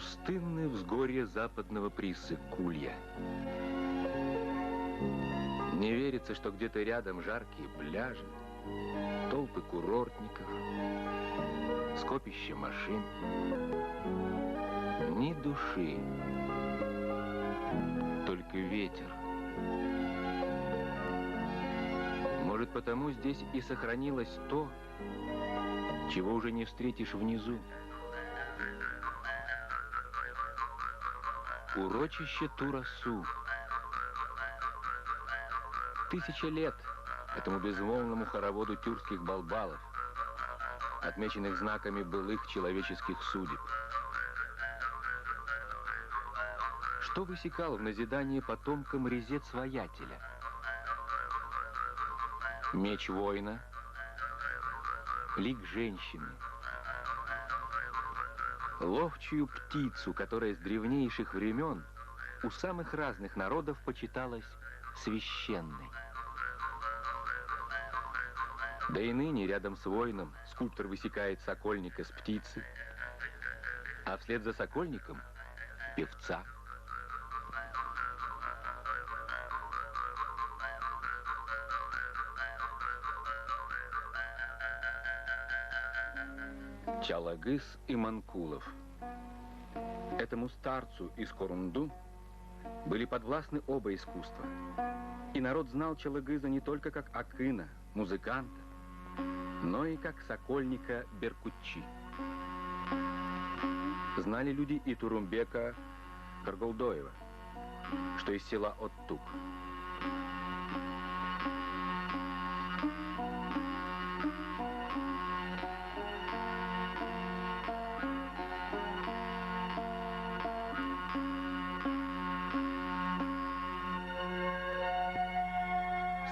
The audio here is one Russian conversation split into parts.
Пустынное взгорье западного Приссык-Кулья. Не верится, что где-то рядом жаркие пляжи, толпы курортников, скопище машин. Ни души, только ветер. Может, потому здесь и сохранилось то, чего уже не встретишь внизу. Урочище Турасу. 1000 лет этому безмолвному хороводу тюркских балбалов, отмеченных знаками былых человеческих судеб. Что высекал в назидание потомкам резец-воятеля? Меч воина, лик женщины, ловчую птицу, которая с древнейших времен у самых разных народов почиталась священной. Да и ныне рядом с воином скульптор высекает сокольника с птицы, а вслед за сокольником — певца. Чалагыз и Манкулов. Этому старцу из Корунду были подвластны оба искусства. И народ знал Чалагыза не только как акына, музыканта, но и как сокольника Беркутчи. Знали люди и Турумбека Карголдоева, что из села Оттук.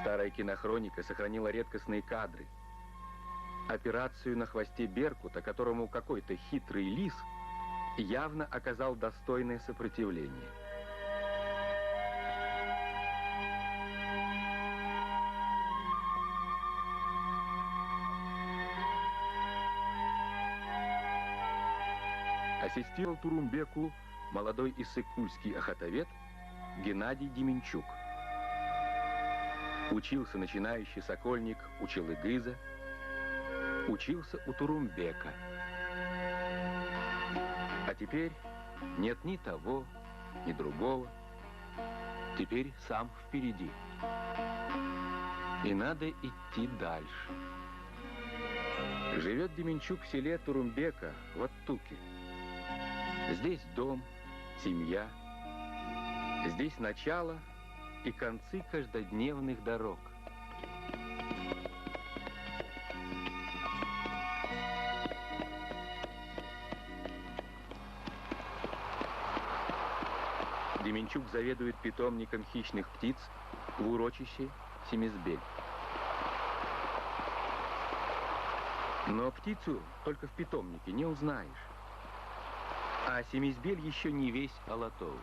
Старая кинохроника сохранила редкостные кадры. Операцию на хвосте беркута, которому какой-то хитрый лис явно оказал достойное сопротивление. Ассистировал Турумбеку молодой иссык-кульский охотовед Геннадий Деменчук. Учился начинающий сокольник у Чалагыза, учился у Турумбека. А теперь нет ни того, ни другого. Теперь сам впереди. И надо идти дальше. Живет Деменчук в селе Турумбека, в Оттуке. Здесь дом, семья. Здесь начало и концы каждодневных дорог. Деменчук заведует питомником хищных птиц в урочище Семизбель. Но птицу только в питомнике не узнаешь. А Семизбель еще не весь Алатау.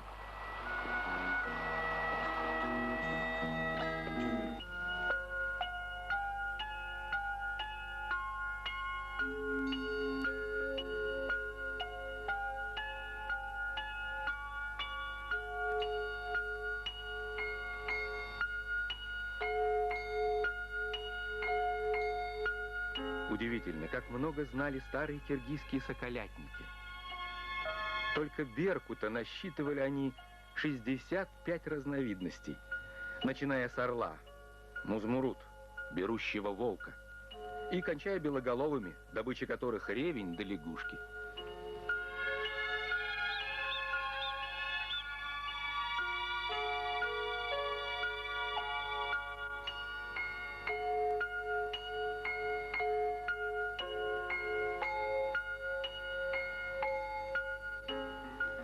Удивительно, как много знали старые киргизские соколятники. Только беркута насчитывали они 65 разновидностей, начиная с орла, музмурут, берущего волка, и кончая белоголовыми, добыча которых ревень да лягушки.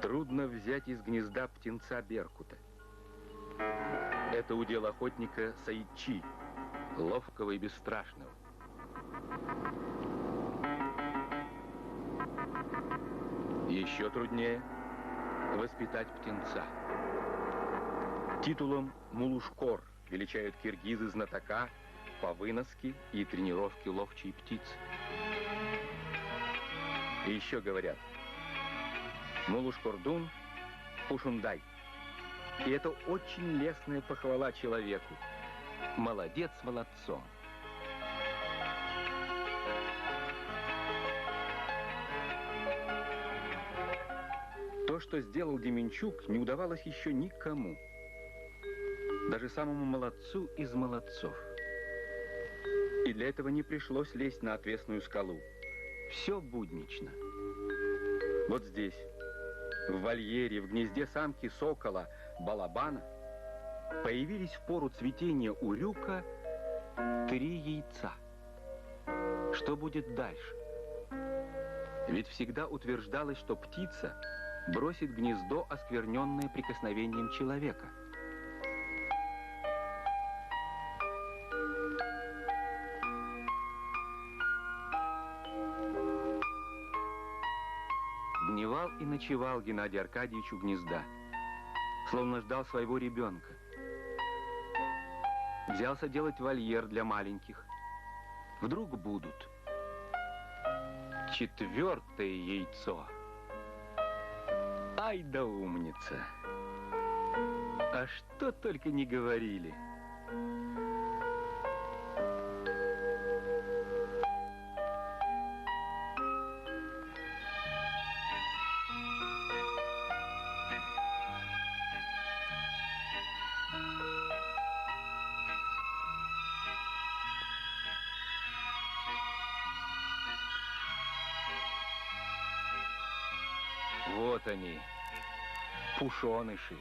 Трудно взять из гнезда птенца беркута. Это удел охотника Саидчи, ловкого и бесстрашного. Еще труднее воспитать птенца. Титулом Мулушкор величают киргизы знатока по выноске и тренировке ловчей птицы. И еще говорят, Мулуш-Кордун, Пушундай. И это очень лестная похвала человеку. Молодец молодцом. То, что сделал Деменчук, не удавалось еще никому. Даже самому молодцу из молодцов. И для этого не пришлось лезть на отвесную скалу. Все буднично. Вот здесь, в вольере, в гнезде самки сокола Балабана, появились в пору цветения урюка 3 яйца. Что будет дальше? Ведь всегда утверждалось, что птица бросит гнездо, оскверненное прикосновением человека. Дневал и ночевал Геннадий Аркадьевич у гнезда, словно ждал своего ребенка. Взялся делать вольер для маленьких. Вдруг будут. 4-е яйцо. Ай да умница! А что только не говорили. Вот они, пушоныши.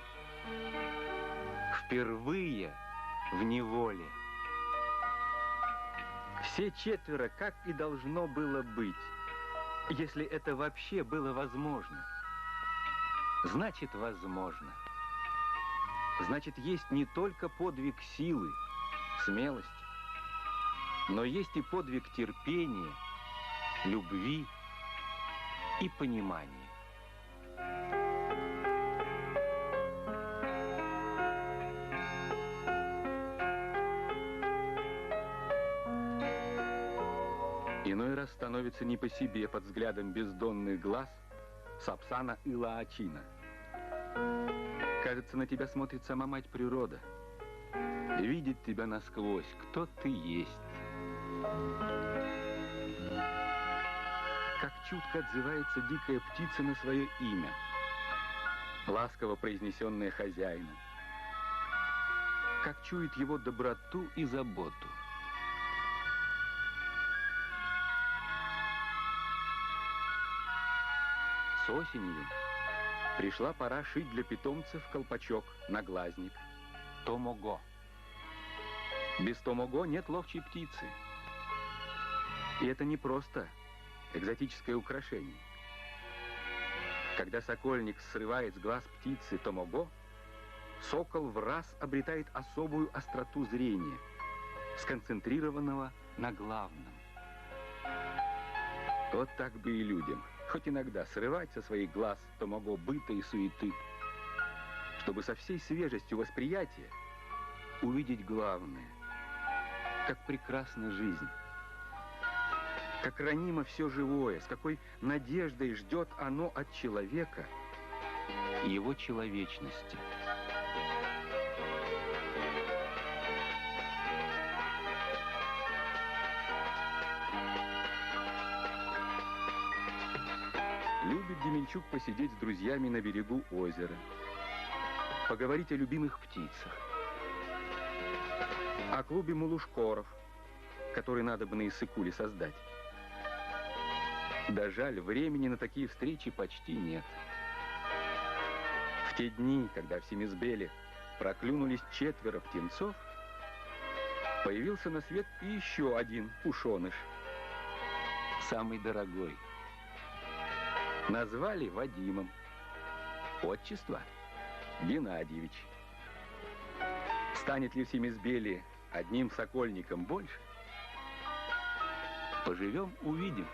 Впервые в неволе. Все 4, как и должно было быть, если это вообще было возможно. Значит, возможно. Значит, есть не только подвиг силы, смелости, но есть и подвиг терпения, любви и понимания. Иной раз становится не по себе под взглядом бездонных глаз Сапсана и Лаочина. Кажется, на тебя смотрит сама мать природа, видит тебя насквозь, кто ты есть. Как чутко отзывается дикая птица на свое имя, ласково произнесенное хозяином. Как чует его доброту и заботу. С осенью пришла пора шить для питомцев колпачок, наглазник, томого. Без томого нет ловчей птицы. И это не просто экзотическое украшение. Когда сокольник срывает с глаз птицы томого, сокол в раз обретает особую остроту зрения, сконцентрированного на главном. Вот так бы и людям. Хоть иногда срывать со своих глаз томого быта и суеты, чтобы со всей свежестью восприятия увидеть главное, как прекрасна жизнь, как ранимо все живое, с какой надеждой ждет оно от человека и его человечности. Любит Деменчук посидеть с друзьями на берегу озера, поговорить о любимых птицах, о клубе мулушкоров, который надо бы на Иссык-Куле создать. Да жаль, времени на такие встречи почти нет. В те дни, когда в Семизбеле проклюнулись 4 птенцов, появился на свет еще один пушоныш, самый дорогой. Назвали Вадимом. Отчество Геннадьевич. Станет ли в Семизбеле одним сокольником больше? Поживем, увидим.